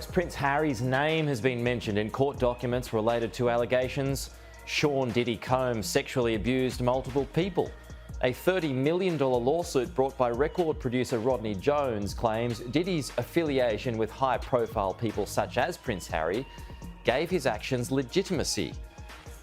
Prince Harry's name has been mentioned in court documents related to allegations Sean Diddy Combs sexually abused multiple people. A $30 million lawsuit brought by record producer Rodney Jones claims Diddy's affiliation with high-profile people such as Prince Harry gave his actions legitimacy.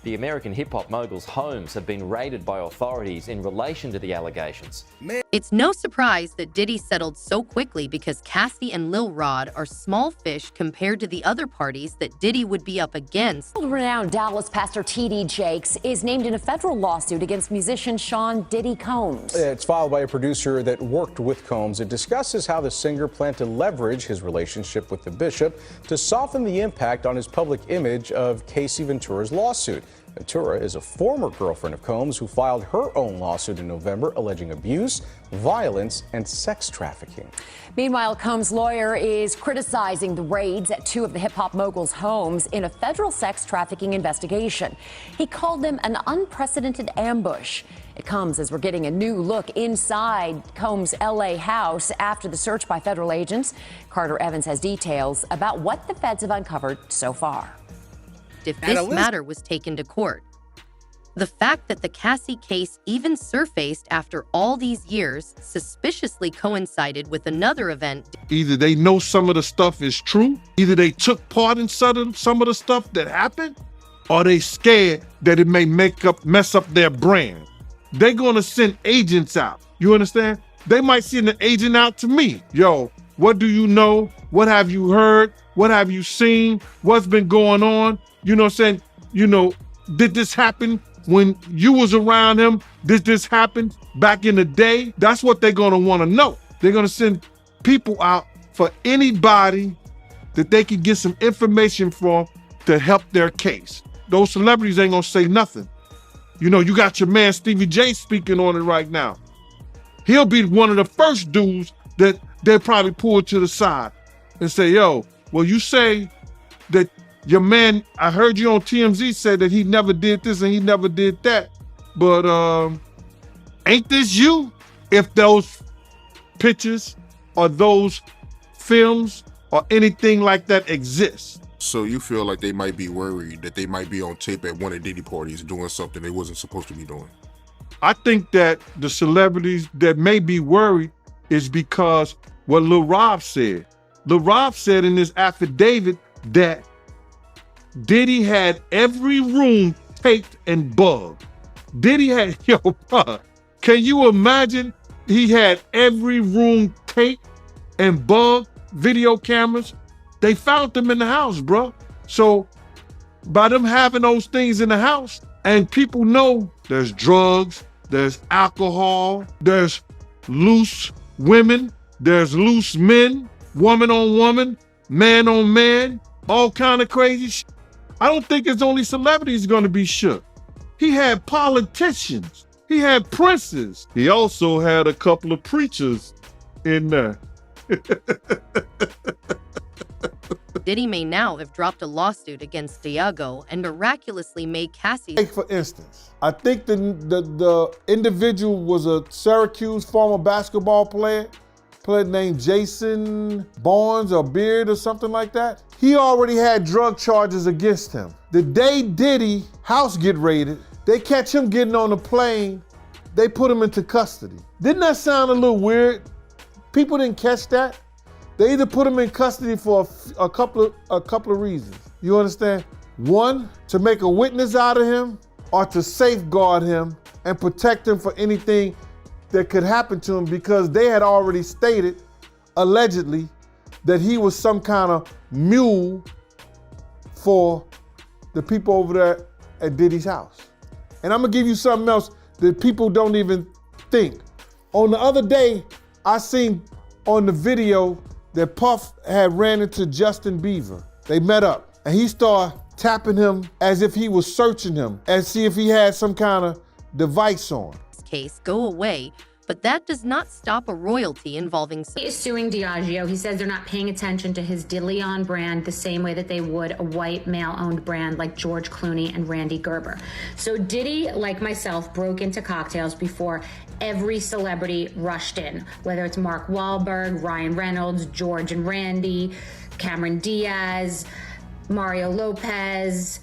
The American hip-hop mogul's homes have been raided by authorities in relation to the allegations. It's no surprise that Diddy settled so quickly because Cassie and Lil Rod are small fish compared to the other parties that Diddy would be up against. World-renowned Dallas pastor T.D. Jakes is named in a federal lawsuit against musician Sean Diddy Combs. It's filed by a producer that worked with Combs. It discusses how the singer planned to leverage his relationship with the bishop to soften the impact on his public image of Casey Ventura's lawsuit. Ventura is a former girlfriend of Combs who filed her own lawsuit in November alleging abuse, violence, and sex trafficking. Meanwhile, Combs' lawyer is criticizing the raids at two of the hip-hop mogul's homes in a federal sex trafficking investigation. He called them an unprecedented ambush. It comes as we're getting a new look inside Combs' L.A. house after the search by federal agents. Carter Evans has details about what the feds have uncovered so far. If this matter was taken to court. The fact that the Cassie case even surfaced after all these years suspiciously coincided with another event. Either they know some of the stuff is true, either they took part in some of the stuff that happened, or they scared that it may mess up their brand. They're gonna send agents out, you understand? They might send an agent out to me. Yo, what do you know? What have you heard? What have you seen? What's been going on? You know what I'm saying? You know, did this happen when you was around him? Did this happen back in the day? That's what they're gonna wanna know. They're gonna send people out for anybody that they can get some information from to help their case. Those celebrities ain't gonna say nothing. You know, you got your man Stevie J speaking on it right now. He'll be one of the first dudes that they probably pull to the side and say, yo, well, you say that your man, I heard you on TMZ say that he never did this and he never did that, but ain't this you? If those pictures or those films or anything like that exists. So you feel like they might be worried that they might be on tape at one of Diddy parties doing something they wasn't supposed to be doing? I think that the celebrities that may be worried is because what Lil Rob said. Lil Rob said in his affidavit that Diddy had every room taped and bugged. Diddy had, yo, bro, can you imagine he had every room taped and bugged, video cameras? They found them in the house, bro. So by them having those things in the house, and people know there's drugs, there's alcohol, there's loose women, there's loose men, woman on woman, man on man, all kind of crazy shit. I don't think it's only celebrities going to be shook. He had politicians. He had princes. He also had a couple of preachers in there. Diddy may now have dropped a lawsuit against Diego and miraculously made Cassie. Take for instance, I think the individual was a Syracuse former basketball player named Jason Barnes or Beard or something like that. He already had drug charges against him. The day Diddy house get raided, they catch him getting on a plane, they put him into custody. Didn't that sound a little weird? People didn't catch that. They either put him in custody for a couple of reasons. You understand? One, to make a witness out of him, or to safeguard him and protect him for anything that could happen to him, because they had already stated, allegedly, that he was some kind of mule for the people over there at Diddy's house. And I'm gonna give you something else that people don't even think. On the other day, I seen on the video that Puff had ran into Justin Bieber. They met up and he started tapping him as if he was searching him and see if he had some kind of device on. Case go away, but that does not stop a royalty involving. He is suing Diageo. He says they're not paying attention to his De Leon brand the same way that they would a white male-owned brand like George Clooney and Randy Gerber. So Diddy, like myself, broke into cocktails before every celebrity rushed in, whether it's Mark Wahlberg, Ryan Reynolds, George and Randy, Cameron Diaz, Mario Lopez,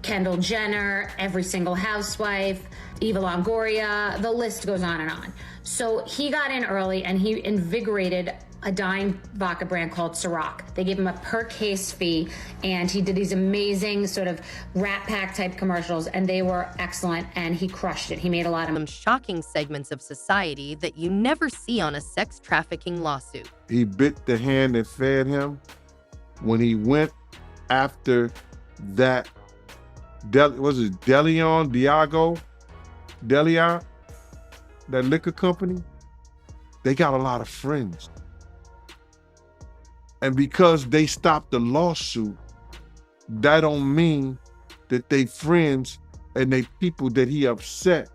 Kendall Jenner, every single housewife, Eva Longoria, the list goes on and on. So he got in early and he invigorated a dying vodka brand called Ciroc. They gave him a per case fee, and he did these amazing sort of Rat Pack type commercials, and they were excellent, and he crushed it. He made a lot of money. Some shocking segments of society that you never see on a sex trafficking lawsuit. He bit the hand that fed him when he went after that, was it Deleon, that liquor company? They got a lot of friends. And because they stopped the lawsuit, that don't mean that they friends and they people that he upset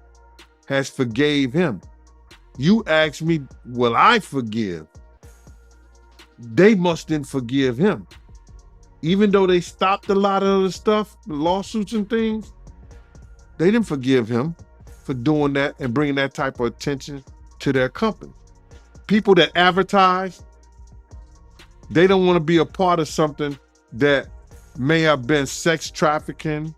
has forgave him. You ask me, will I forgive? They must didn't forgive him. Even though they stopped a lot of the stuff, the lawsuits and things, they didn't forgive him for doing that and bringing that type of attention to their company. People that advertise, they don't want to be a part of something that may have been sex trafficking,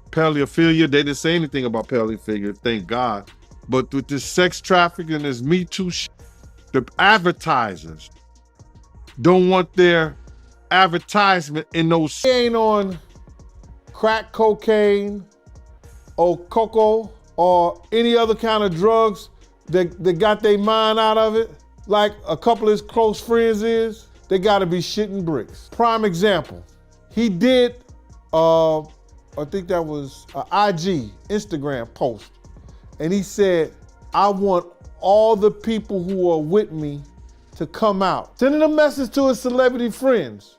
pedophilia. They didn't say anything about pedophilia, thank God. But with this sex trafficking, this Me Too shit, the advertisers don't want their advertisement in those. They ain't on crack cocaine or cocoa or any other kind of drugs that got their mind out of it, like a couple of his close friends is, they gotta be shitting bricks. Prime example, he did, I think that was an IG, Instagram post, and he said, I want all the people who are with me to come out. Sending a message to his celebrity friends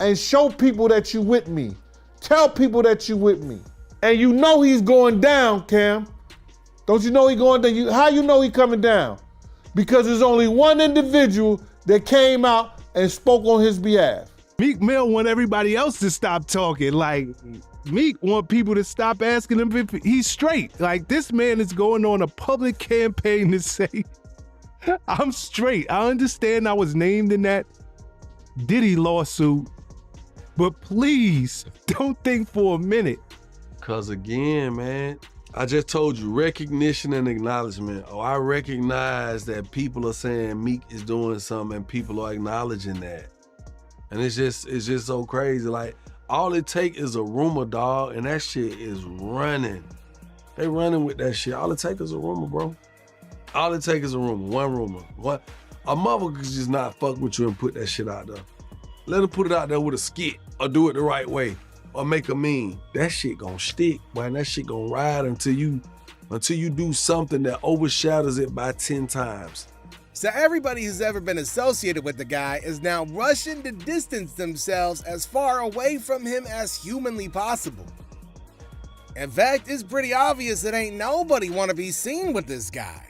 and show people that you with me. Tell people that you with me. And you know he's going down, Cam. Don't you know he going down? How you know he coming down? Because there's only one individual that came out and spoke on his behalf. Meek Mill want everybody else to stop talking. Like, Meek want people to stop asking him if he's straight. Like, this man is going on a public campaign to say, I'm straight. I understand I was named in that Diddy lawsuit, but please don't think for a minute. Cause again, man, I just told you, recognition and acknowledgement. Oh, I recognize that people are saying Meek is doing something and people are acknowledging that. And it's just so crazy. Like, all it take is a rumor, dog, and that shit is running. They running with that shit. All it take is a rumor, bro. All it take is a rumor, one rumor. A mother could just not fuck with you and put that shit out there. Let her put it out there with a skit or do it the right way or make a meme. That shit gonna stick, boy, and that shit gonna ride until you do something that overshadows it by 10 times. So everybody who's ever been associated with the guy is now rushing to distance themselves as far away from him as humanly possible. In fact, it's pretty obvious that ain't nobody want to be seen with this guy.